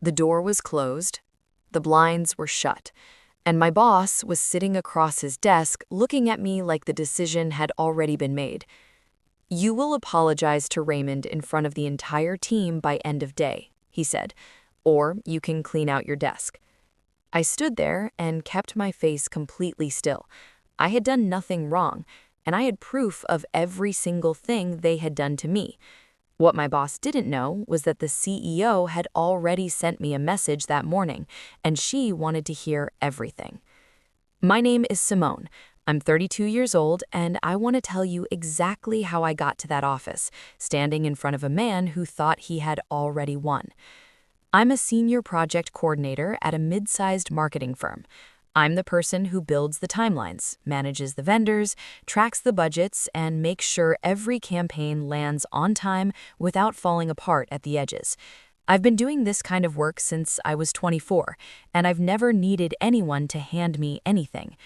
The door was closed, the blinds were shut, and my boss was sitting across his desk looking at me like the decision had already been made. "You will apologize to Raymond in front of the entire team by end of day," he said, "or you can clean out your desk." I stood there and kept my face completely still. I had done nothing wrong, and I had proof of every single thing they had done to me. What my boss didn't know was that the CEO had already sent me a message that morning, and she wanted to hear everything. My name is Simone. I'm 32 years old, and I want to tell you exactly how I got to that office, standing in front of a man who thought he had already won. I'm a senior project coordinator at a mid-sized marketing firm. I'm the person who builds the timelines, manages the vendors, tracks the budgets, and makes sure every campaign lands on time without falling apart at the edges. I've been doing this kind of work since I was 24, and I've never needed anyone to hand me anything.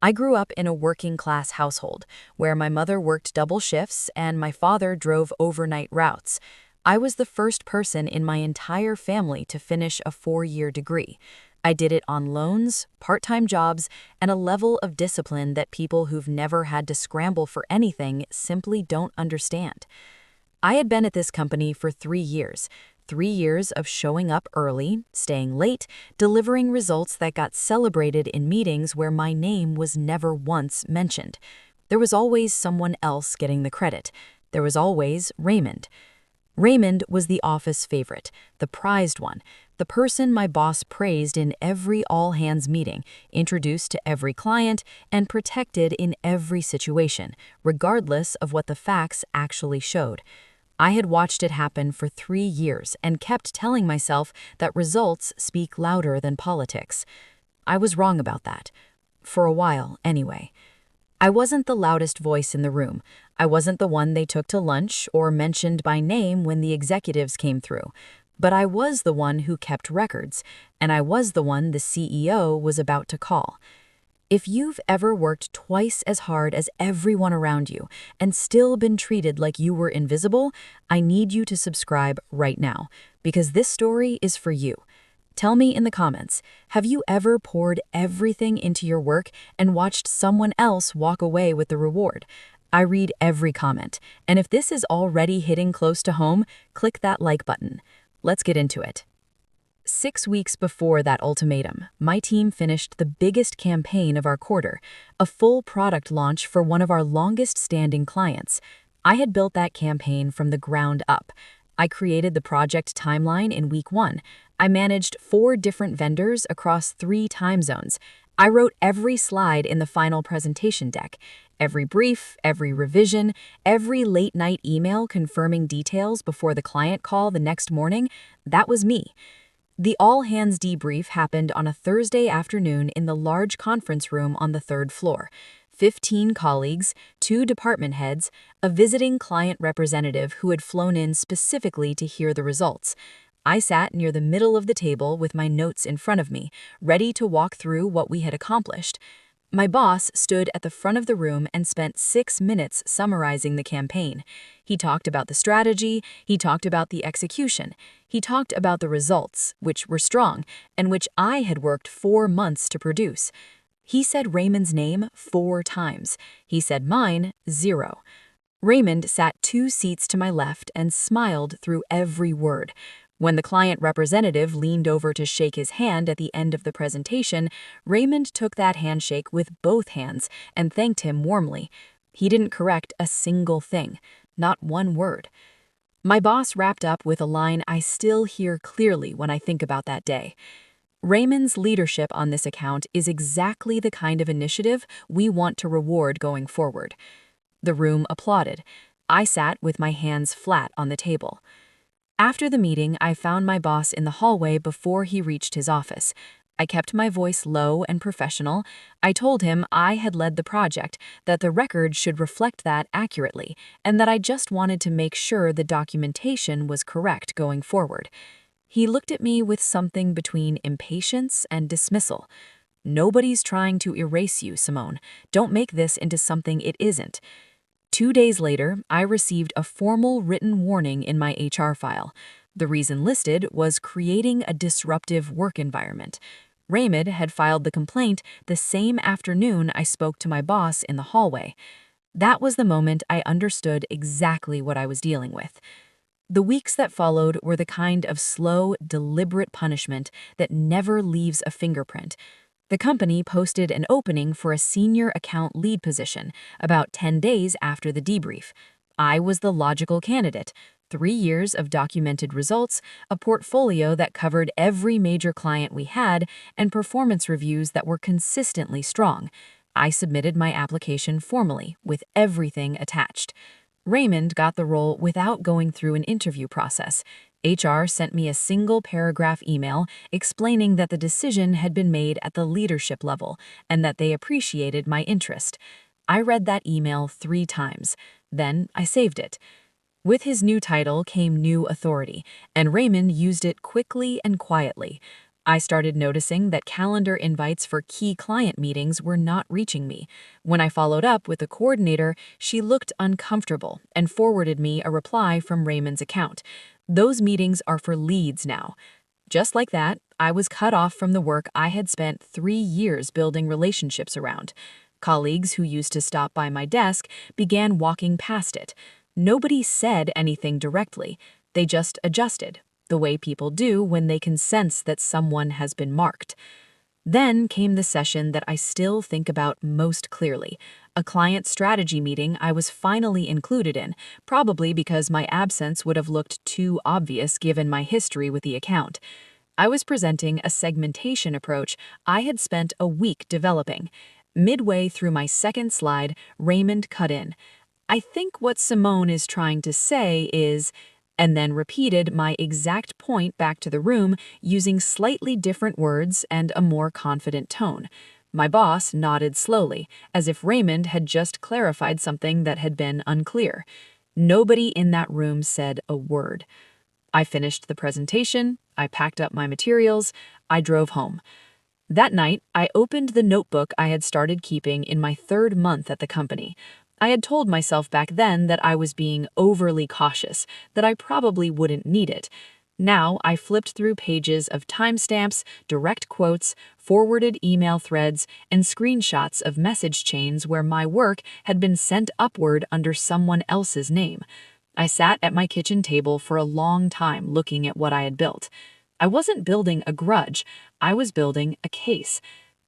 I grew up in a working-class household, where my mother worked double shifts and my father drove overnight routes. I was the first person in my entire family to finish a 4-year degree. I did it on loans, part-time jobs, and a level of discipline that people who've never had to scramble for anything simply don't understand. I had been at this company for 3 years. 3 years of showing up early, staying late, delivering results that got celebrated in meetings where my name was never once mentioned. There was always someone else getting the credit. There was always Raymond. Raymond was the office favorite, the prized one, the person my boss praised in every all-hands meeting, introduced to every client, and protected in every situation, regardless of what the facts actually showed. I had watched it happen for 3 years and kept telling myself that results speak louder than politics. I was wrong about that. For a while, anyway. I wasn't the loudest voice in the room. I wasn't the one they took to lunch or mentioned by name when the executives came through. But I was the one who kept records, and I was the one the CEO was about to call. If you've ever worked twice as hard as everyone around you and still been treated like you were invisible, I need you to subscribe right now, because this story is for you. Tell me in the comments, have you ever poured everything into your work and watched someone else walk away with the reward? I read every comment, and if this is already hitting close to home, click that like button. Let's get into it. 6 weeks before that ultimatum, my team finished the biggest campaign of our quarter, a full product launch for one of our longest-standing clients. I had built that campaign from the ground up. I created the project timeline in week 1. I managed 4 different vendors across 3 time zones. I wrote every slide in the final presentation deck, every brief, every revision, every late-night email confirming details before the client call the next morning. That was me. The all-hands debrief happened on a Thursday afternoon in the large conference room on the 3rd floor. 15 colleagues, 2 department heads, a visiting client representative who had flown in specifically to hear the results. I sat near the middle of the table with my notes in front of me, ready to walk through what we had accomplished. My boss stood at the front of the room and spent 6 minutes summarizing the campaign. He talked about the strategy, he talked about the execution, he talked about the results, which were strong, and which I had worked 4 months to produce. He said Raymond's name 4 times. He said mine 0. Raymond sat 2 seats to my left and smiled through every word. When the client representative leaned over to shake his hand at the end of the presentation, Raymond took that handshake with both hands and thanked him warmly. He didn't correct a single thing, not one word. My boss wrapped up with a line I still hear clearly when I think about that day. Raymond's leadership on this account is exactly the kind of initiative we want to reward going forward. The room applauded. I sat with my hands flat on the table. After the meeting, I found my boss in the hallway before he reached his office. I kept my voice low and professional. I told him I had led the project, that the record should reflect that accurately, and that I just wanted to make sure the documentation was correct going forward. He looked at me with something between impatience and dismissal. "Nobody's trying to erase you, Simone. Don't make this into something it isn't." 2 days later, I received a formal written warning in my HR file. The reason listed was creating a disruptive work environment. Raymond had filed the complaint the same afternoon I spoke to my boss in the hallway. That was the moment I understood exactly what I was dealing with. The weeks that followed were the kind of slow, deliberate punishment that never leaves a fingerprint. The company posted an opening for a senior account lead position about 10 days after the debrief. I was the logical candidate. 3 years of documented results, a portfolio that covered every major client we had, and performance reviews that were consistently strong. I submitted my application formally, with everything attached. Raymond got the role without going through an interview process. HR sent me a single-paragraph email explaining that the decision had been made at the leadership level and that they appreciated my interest. I read that email 3 times. Then I saved it. With his new title came new authority, and Raymond used it quickly and quietly. I started noticing that calendar invites for key client meetings were not reaching me. When I followed up with the coordinator, she looked uncomfortable and forwarded me a reply from Raymond's account. Those meetings are for leads now. Just like that, I was cut off from the work I had spent 3 years building relationships around. Colleagues who used to stop by my desk began walking past it. Nobody said anything directly. They just adjusted, the way people do when they can sense that someone has been marked. Then came the session that I still think about most clearly, a client strategy meeting I was finally included in, probably because my absence would have looked too obvious given my history with the account. I was presenting a segmentation approach I had spent a week developing. Midway through my second slide, Raymond cut in. "I think what Simone is trying to say is," and then repeated my exact point back to the room using slightly different words and a more confident tone. My boss nodded slowly, as if Raymond had just clarified something that had been unclear. Nobody in that room said a word. I finished the presentation, I packed up my materials, I drove home. That night, I opened the notebook I had started keeping in my 3rd month at the company. I had told myself back then that I was being overly cautious, that I probably wouldn't need it. Now, I flipped through pages of timestamps, direct quotes, forwarded email threads, and screenshots of message chains where my work had been sent upward under someone else's name. I sat at my kitchen table for a long time looking at what I had built. I wasn't building a grudge, I was building a case.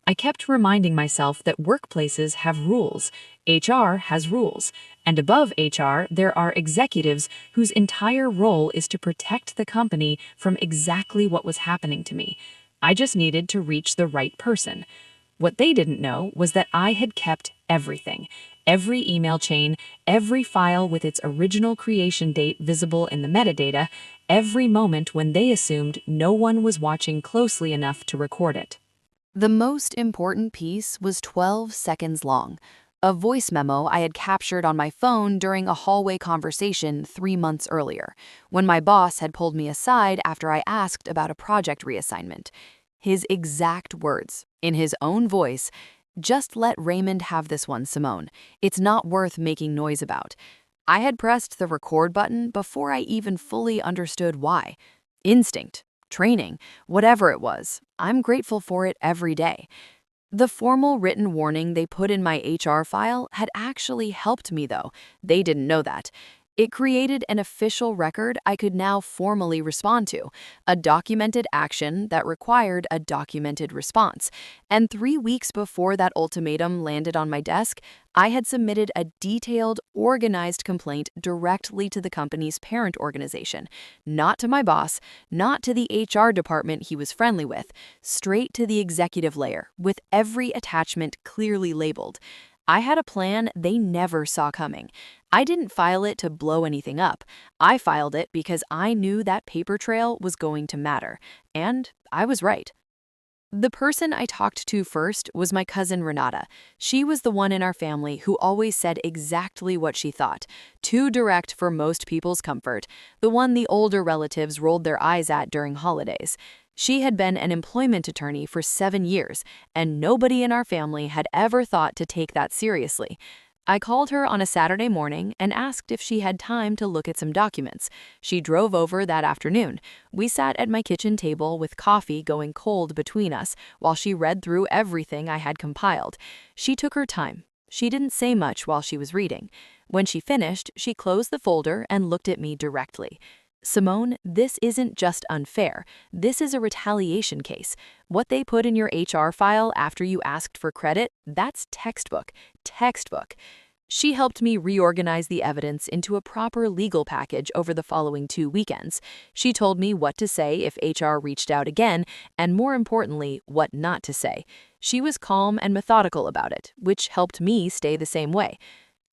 I kept reminding myself that workplaces have rules, HR has rules, and above HR there are executives whose entire role is to protect the company from exactly what was happening to me. I just needed to reach the right person. What they didn't know was that I had kept everything. Every email chain, every file with its original creation date visible in the metadata, every moment when they assumed no one was watching closely enough to record it. The most important piece was 12 seconds long, a voice memo I had captured on my phone during a hallway conversation 3 months earlier, when my boss had pulled me aside after I asked about a project reassignment. His exact words, in his own voice, "Just let Raymond have this one, Simone. It's not worth making noise about." I had pressed the record button before I even fully understood why. Instinct. Training, whatever it was, I'm grateful for it every day. The formal written warning they put in my HR file had actually helped me, though. They didn't know that. It created an official record I could now formally respond to, a documented action that required a documented response. And 3 weeks before that ultimatum landed on my desk, I had submitted a detailed, organized complaint directly to the company's parent organization, not to my boss, not to the HR department he was friendly with, straight to the executive layer, with every attachment clearly labeled. I had a plan they never saw coming. I didn't file it to blow anything up. I filed it because I knew that paper trail was going to matter. And I was right. The person I talked to first was my cousin Renata. She was the one in our family who always said exactly what she thought, too direct for most people's comfort, the one the older relatives rolled their eyes at during holidays. She had been an employment attorney for 7 years, and nobody in our family had ever thought to take that seriously. I called her on a Saturday morning and asked if she had time to look at some documents. She drove over that afternoon. We sat at my kitchen table with coffee going cold between us while she read through everything I had compiled. She took her time. She didn't say much while she was reading. When she finished, she closed the folder and looked at me directly. Simone, this isn't just unfair. This is a retaliation case. What they put in your HR file after you asked for credit, that's textbook. Textbook. She helped me reorganize the evidence into a proper legal package over the following 2 weekends. She told me what to say if HR reached out again, and more importantly, what not to say. She was calm and methodical about it, which helped me stay the same way.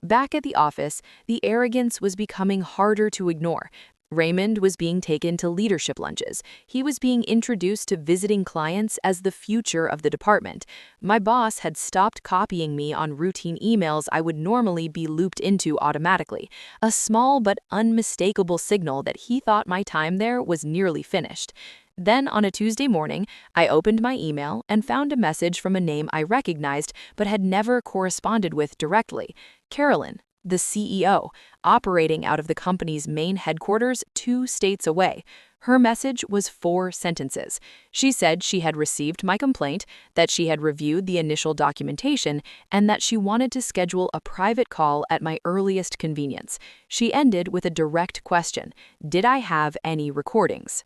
Back at the office, the arrogance was becoming harder to ignore. Raymond was being taken to leadership lunches. He was being introduced to visiting clients as the future of the department. My boss had stopped copying me on routine emails I would normally be looped into automatically, a small but unmistakable signal that he thought my time there was nearly finished. Then, on a Tuesday morning, I opened my email and found a message from a name I recognized but had never corresponded with directly. Carolyn, the CEO, operating out of the company's main headquarters 2 states away. Her message was 4 sentences. She said she had received my complaint, that she had reviewed the initial documentation, and that she wanted to schedule a private call at my earliest convenience. She ended with a direct question: did I have any recordings?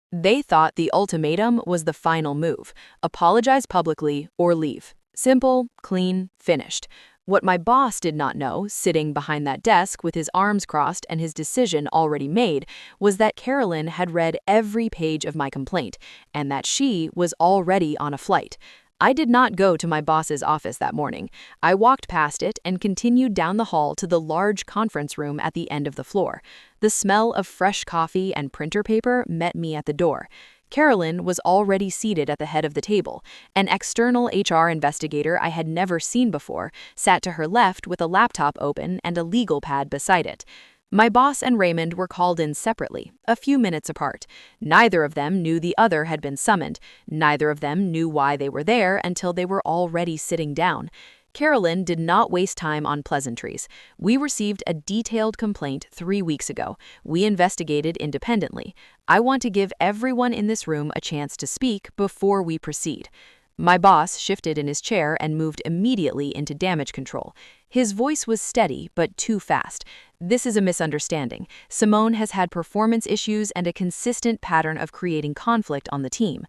They thought the ultimatum was the final move: apologize publicly or leave. Simple, clean, finished. What my boss did not know, sitting behind that desk with his arms crossed and his decision already made, was that Carolyn had read every page of my complaint, and that she was already on a flight. I did not go to my boss's office that morning. I walked past it and continued down the hall to the large conference room at the end of the floor. The smell of fresh coffee and printer paper met me at the door. Carolyn was already seated at the head of the table. An external HR investigator I had never seen before sat to her left with a laptop open and a legal pad beside it. My boss and Raymond were called in separately, a few minutes apart. Neither of them knew the other had been summoned. Neither of them knew why they were there until they were already sitting down. Carolyn did not waste time on pleasantries. We received a detailed complaint 3 weeks ago. We investigated independently. I want to give everyone in this room a chance to speak before we proceed. My boss shifted in his chair and moved immediately into damage control. His voice was steady, but too fast. This is a misunderstanding. Simone has had performance issues and a consistent pattern of creating conflict on the team.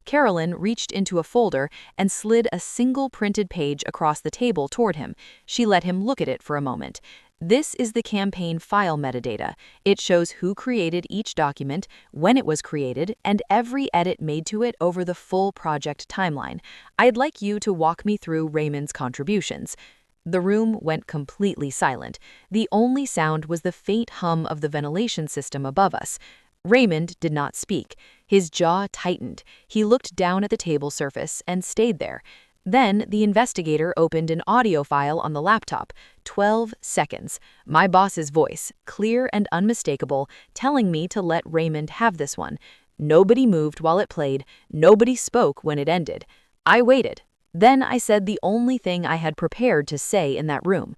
Carolyn reached into a folder and slid a single printed page across the table toward him. She let him look at it for a moment. This is the campaign file metadata. It shows who created each document, when it was created, and every edit made to it over the full project timeline. I'd like you to walk me through Raymond's contributions. The room went completely silent. The only sound was the faint hum of the ventilation system above us. Raymond did not speak. His jaw tightened. He looked down at the table surface and stayed there. Then the investigator opened an audio file on the laptop. 12 seconds. My boss's voice, clear and unmistakable, telling me to let Raymond have this one. Nobody moved while it played. Nobody spoke when it ended. I waited. Then I said the only thing I had prepared to say in that room.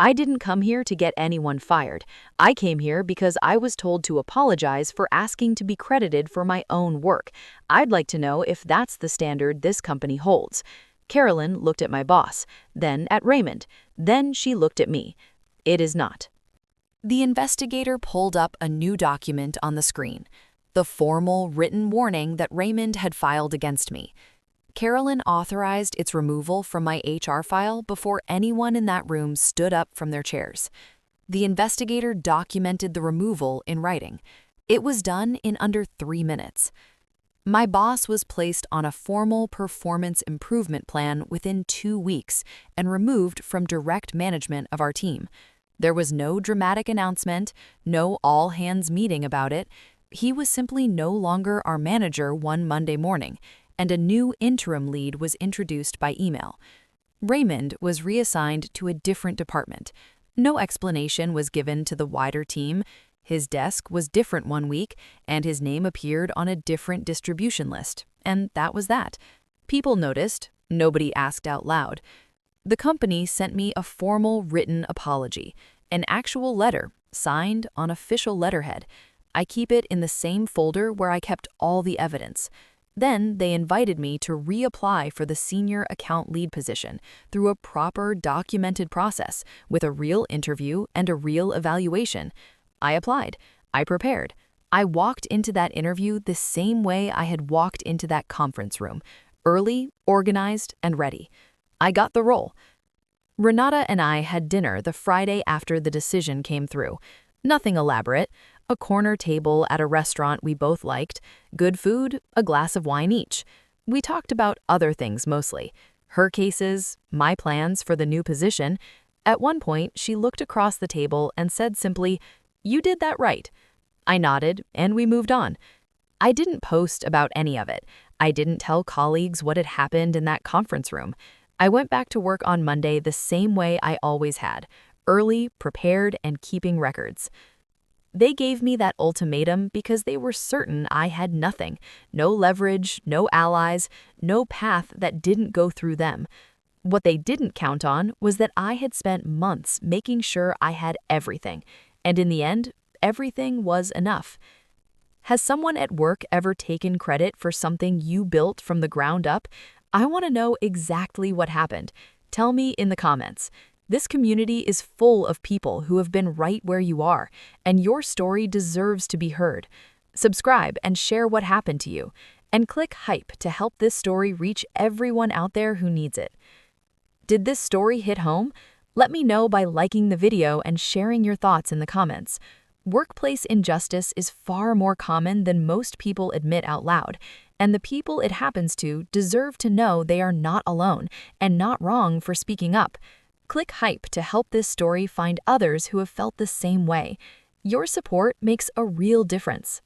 I didn't come here to get anyone fired. I came here because I was told to apologize for asking to be credited for my own work. I'd like to know if that's the standard this company holds. Carolyn looked at my boss, then at Raymond. Then she looked at me. It is not. The investigator pulled up a new document on the screen, the formal written warning that Raymond had filed against me. Carolyn authorized its removal from my HR file before anyone in that room stood up from their chairs. The investigator documented the removal in writing. It was done in under 3 minutes. My boss was placed on a formal performance improvement plan within 2 weeks and removed from direct management of our team. There was no dramatic announcement, no all-hands meeting about it. He was simply no longer our manager one Monday morning, and a new interim lead was introduced by email. Raymond was reassigned to a different department. No explanation was given to the wider team. His desk was different one week, and his name appeared on a different distribution list, and that was that. People noticed. Nobody asked out loud. The company sent me a formal written apology, an actual letter, signed on official letterhead. I keep it in the same folder where I kept all the evidence. Then they invited me to reapply for the senior account lead position through a proper documented process with a real interview and a real evaluation. I applied. I prepared. I walked into that interview the same way I had walked into that conference room, early, organized, and ready. I got the role. Renata and I had dinner the Friday after the decision came through. Nothing elaborate, a corner table at a restaurant we both liked, good food, a glass of wine each. We talked about other things mostly, her cases, my plans for the new position. At one point, she looked across the table and said simply, "You did that right." I nodded, and we moved on. I didn't post about any of it. I didn't tell colleagues what had happened in that conference room. I went back to work on Monday the same way I always had, early, prepared, and keeping records. They gave me that ultimatum because they were certain I had nothing, no leverage, no allies, no path that didn't go through them. What they didn't count on was that I had spent months making sure I had everything, and in the end, everything was enough. Has someone at work ever taken credit for something you built from the ground up? I want to know exactly what happened. Tell me in the comments. This community is full of people who have been right where you are, and your story deserves to be heard. Subscribe and share what happened to you, and click hype to help this story reach everyone out there who needs it. Did this story hit home? Let me know by liking the video and sharing your thoughts in the comments. Workplace injustice is far more common than most people admit out loud, and the people it happens to deserve to know they are not alone and not wrong for speaking up. Click hype to help this story find others who have felt the same way. Your support makes a real difference.